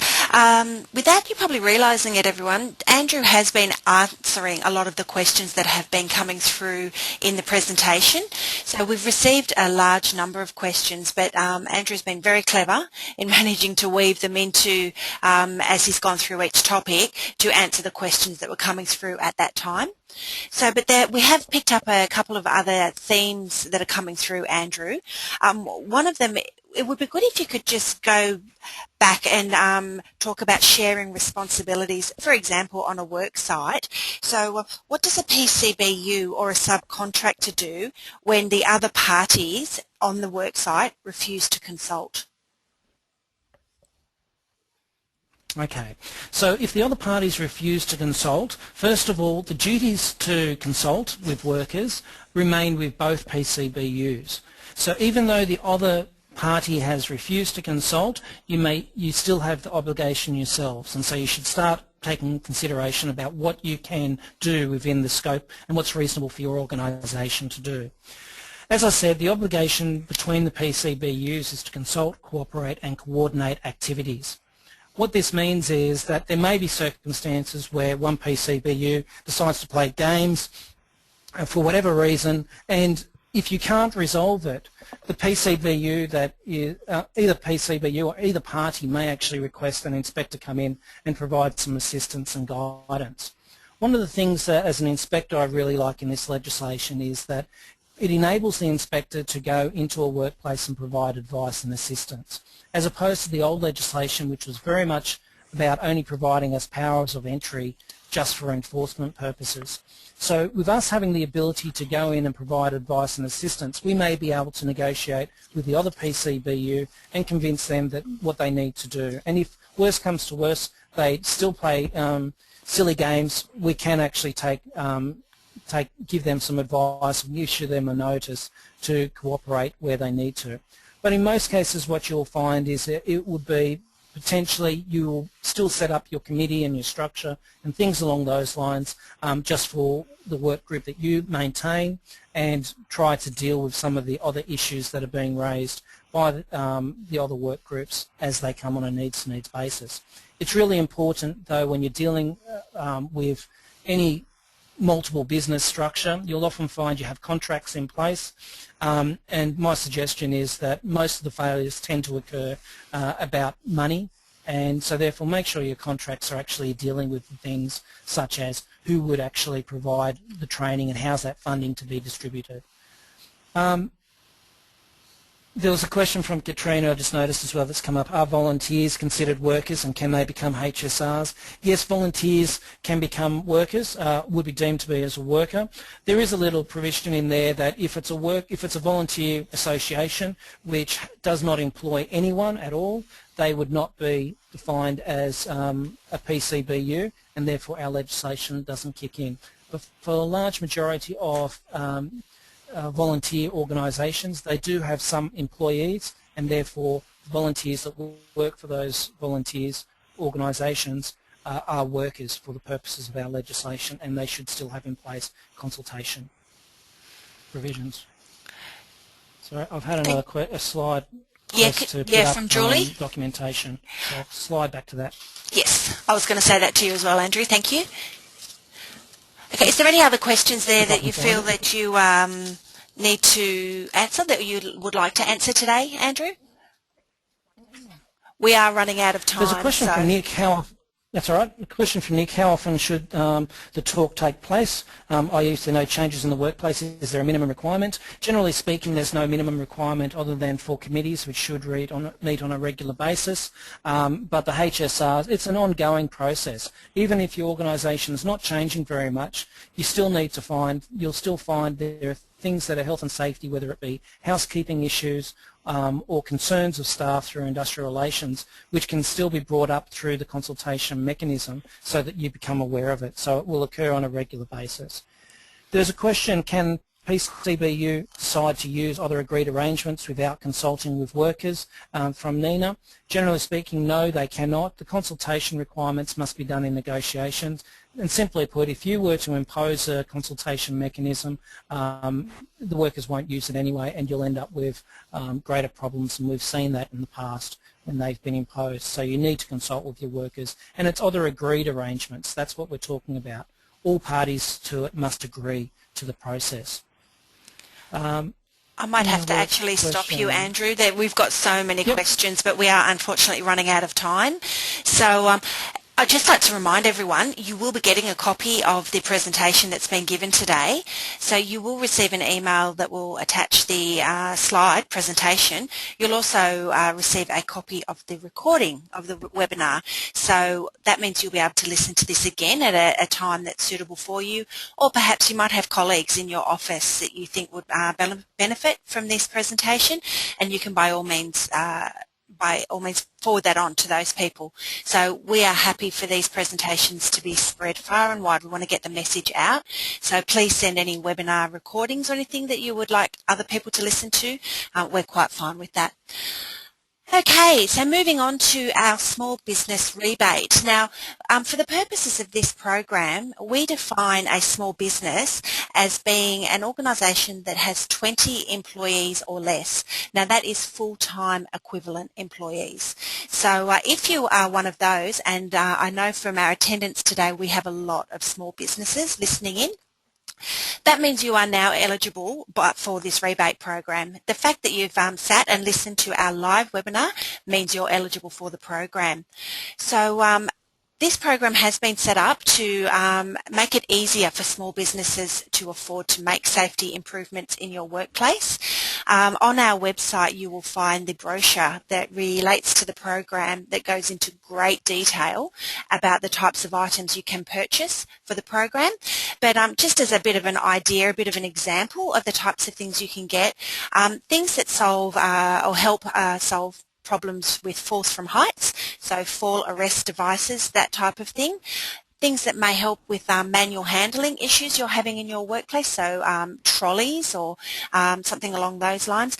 S2: Without you probably realising it, everyone, Andrew has been answering a lot of the questions that have been coming through in the presentation. So we've received a large number of questions, but Andrew's been very clever in managing to weave them into, as he's gone through each topic, to answer the questions that were coming through at that time. So, but we have picked up a couple of other themes that are coming through, Andrew. One of them, it would be good if you could just go back and talk about sharing responsibilities, for example, on a work site. So what does a PCBU or a subcontractor do when the other parties on the work site refuse to consult?
S3: Okay, so if the other parties refuse to consult, first of all, the duties to consult with workers remain with both PCBUs. So even though the other party has refused to consult, you still have the obligation yourselves, and so you should start taking consideration about what you can do within the scope and what's reasonable for your organisation to do. As I said, the obligation between the PCBUs is to consult, cooperate and coordinate activities. What this means is that there may be circumstances where one PCBU decides to play games for whatever reason, and if you can't resolve it, the PCBU that is, either PCBU or either party may actually request an inspector come in and provide some assistance and guidance. One of the things that as an inspector I really like in this legislation is that it enables the inspector to go into a workplace and provide advice and assistance, as opposed to the old legislation which was very much about only providing us powers of entry just for enforcement purposes. So with us having the ability to go in and provide advice and assistance, we may be able to negotiate with the other PCBU and convince them that what they need to do. And if worse comes to worse, they still play silly games, we can actually give them some advice and issue them a notice to cooperate where they need to. But in most cases what you'll find is that it would be potentially you will still set up your committee and your structure and things along those lines just for the work group that you maintain, and try to deal with some of the other issues that are being raised by the other work groups as they come on a needs-to-needs basis. It's really important though when you're dealing with any multiple business structure, you'll often find you have contracts in place, and my suggestion is that most of the failures tend to occur about money, and so therefore make sure your contracts are actually dealing with things such as who would actually provide the training and how's that funding to be distributed. There was a question from Katrina I've just noticed as well that's come up. Are volunteers considered workers and can they become HSRs? Yes, volunteers can become workers, would be deemed to be as a worker. There is a little provision in there that if it's a volunteer association which does not employ anyone at all, they would not be defined as a PCBU, and therefore our legislation doesn't kick in. But for a large majority of volunteer organisations, they do have some employees, and therefore volunteers that work for those volunteers organisations are workers for the purposes of our legislation, and they should still have in place consultation provisions. So I've had another slide to put up
S2: from Julie.
S3: Documentation. So I'll slide back to that.
S2: Yes, I was going to say that to you as well, Andrew. Thank you. Okay, is there any other questions there that you feel that you need to answer, that you would like to answer today, Andrew? We are running out of time.
S3: There's a question from Nick. That's all right. A question from Nick. How often should the talk take place? I used to know changes in the workplace. Is there a minimum requirement? Generally speaking, there's no minimum requirement other than for committees which should meet on a regular basis. But the HSRs, it's an ongoing process. Even if your organisation is not changing very much, you'll still find there are things that are health and safety, whether it be housekeeping issues or concerns of staff through industrial relations, which can still be brought up through the consultation mechanism so that you become aware of it. So it will occur on a regular basis. There's a question, can PCBU decide to use other agreed arrangements without consulting with workers, from Nina? Generally speaking, no, they cannot. The consultation requirements must be done in negotiations. And simply put, if you were to impose a consultation mechanism, the workers won't use it anyway, and you'll end up with greater problems, and we've seen that in the past when they've been imposed. So you need to consult with your workers, and it's other agreed arrangements. That's what we're talking about. All parties to it must agree to the process.
S2: I might have to actually stop you, Andrew. We've got so many questions, but we are unfortunately running out of time. So I'd just like to remind everyone, you will be getting a copy of the presentation that's been given today. So you will receive an email that will attach the slide presentation. You'll also receive a copy of the recording of the webinar. So that means you'll be able to listen to this again at a time that's suitable for you, or perhaps you might have colleagues in your office that you think would benefit from this presentation, and you can by all means forward that on to those people. So we are happy for these presentations to be spread far and wide. We want to get the message out. So please send any webinar recordings or anything that you would like other people to listen to. We're quite fine with that. Okay, so moving on to our small business rebate. Now, for the purposes of this program, we define a small business as being an organisation that has 20 employees or less. Now, that is full-time equivalent employees. So if you are one of those, and I know from our attendance today we have a lot of small businesses listening in, that means you are now eligible for this rebate program. The fact that you've sat and listened to our live webinar means you're eligible for the program. So this program has been set up to make it easier for small businesses to afford to make safety improvements in your workplace. On our website you will find the brochure that relates to the program that goes into great detail about the types of items you can purchase for the program. But just as a bit of an idea, a bit of an example of the types of things you can get, things that solve or help solve problems with falls from heights, so fall arrest devices, that type of thing. Things that may help with manual handling issues you're having in your workplace, so trolleys or something along those lines.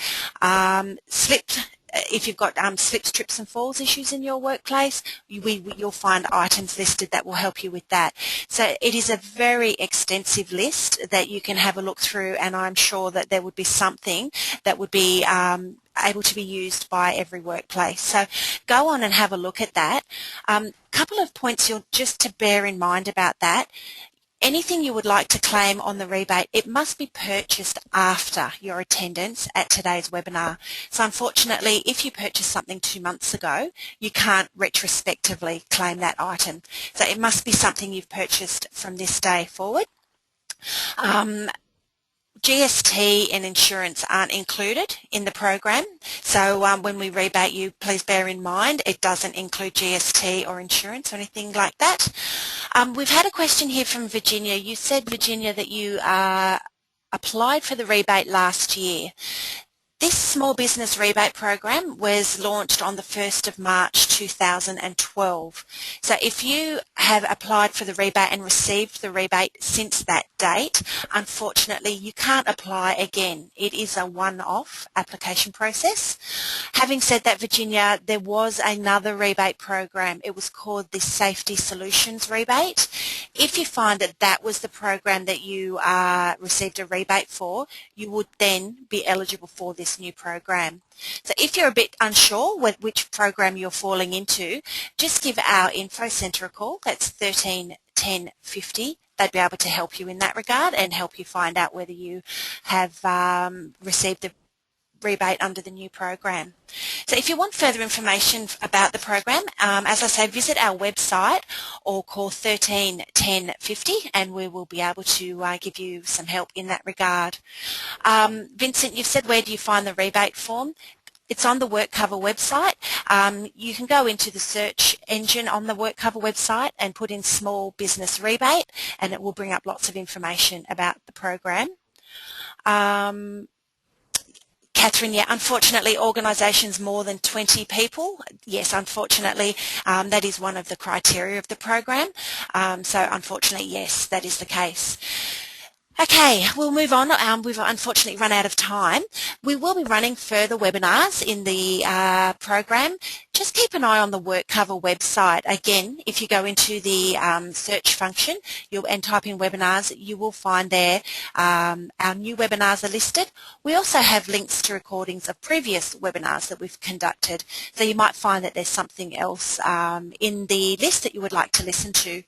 S2: If you've got slips, trips and falls issues in your workplace, you'll find items listed that will help you with that. So it is a very extensive list that you can have a look through, and I'm sure that there would be something that would be able to be used by every workplace. So go on and have a look at that. Couple of points just to bear in mind about that. Anything you would like to claim on the rebate, it must be purchased after your attendance at today's webinar. So unfortunately, if you purchased something 2 months ago, you can't retrospectively claim that item. So it must be something you've purchased from this day forward. GST and insurance aren't included in the program, so when we rebate you, please bear in mind it doesn't include GST or insurance or anything like that. We've had a question here from Virginia. You said, Virginia, that you applied for the rebate last year. This small business rebate program was launched on the 1st of March 2012. So if you have applied for the rebate and received the rebate since that date, unfortunately you can't apply again. It is a one-off application process. Having said that, Virginia, there was another rebate program. It was called the Safety Solutions Rebate. If you find that that was the program that you received a rebate for, you would then be eligible for this new program. So if you're a bit unsure with which program you're falling into, just give our info centre a call. That's 13 10 50. They'd be able to help you in that regard and help you find out whether you have received the rebate under the new program. So if you want further information about the program, as I say, visit our website or call 13 10 50 and we will be able to give you some help in that regard. Vincent, you've said, where do you find the rebate form? It's on the WorkCover website. You can go into the search engine on the WorkCover website and put in small business rebate and it will bring up lots of information about the program. Catherine, yeah, unfortunately organisations more than 20 people, yes, unfortunately that is one of the criteria of the program. So unfortunately, yes, that is the case. Okay, we'll move on. We've unfortunately run out of time. We will be running further webinars in the program. Just keep an eye on the WorkCover website. Again, if you go into the search function and type in webinars, you will find there our new webinars are listed. We also have links to recordings of previous webinars that we've conducted. So you might find that there's something else in the list that you would like to listen to.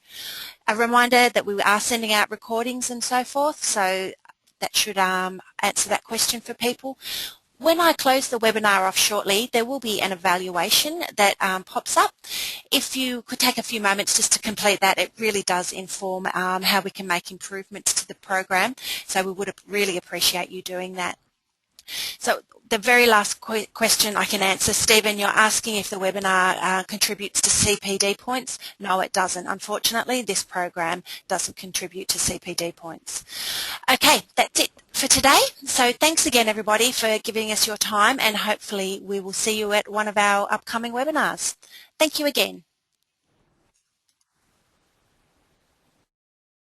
S2: A reminder that we are sending out recordings and so forth, so that should answer that question for people. When I close the webinar off shortly, there will be an evaluation that pops up. If you could take a few moments just to complete that, it really does inform how we can make improvements to the program, so we would really appreciate you doing that. So the very last question I can answer, Stephen, you're asking if the webinar contributes to CPD points. No, it doesn't. Unfortunately, this program doesn't contribute to CPD points. Okay, that's it for today. So thanks again, everybody, for giving us your time, and hopefully we will see you at one of our upcoming webinars. Thank you again.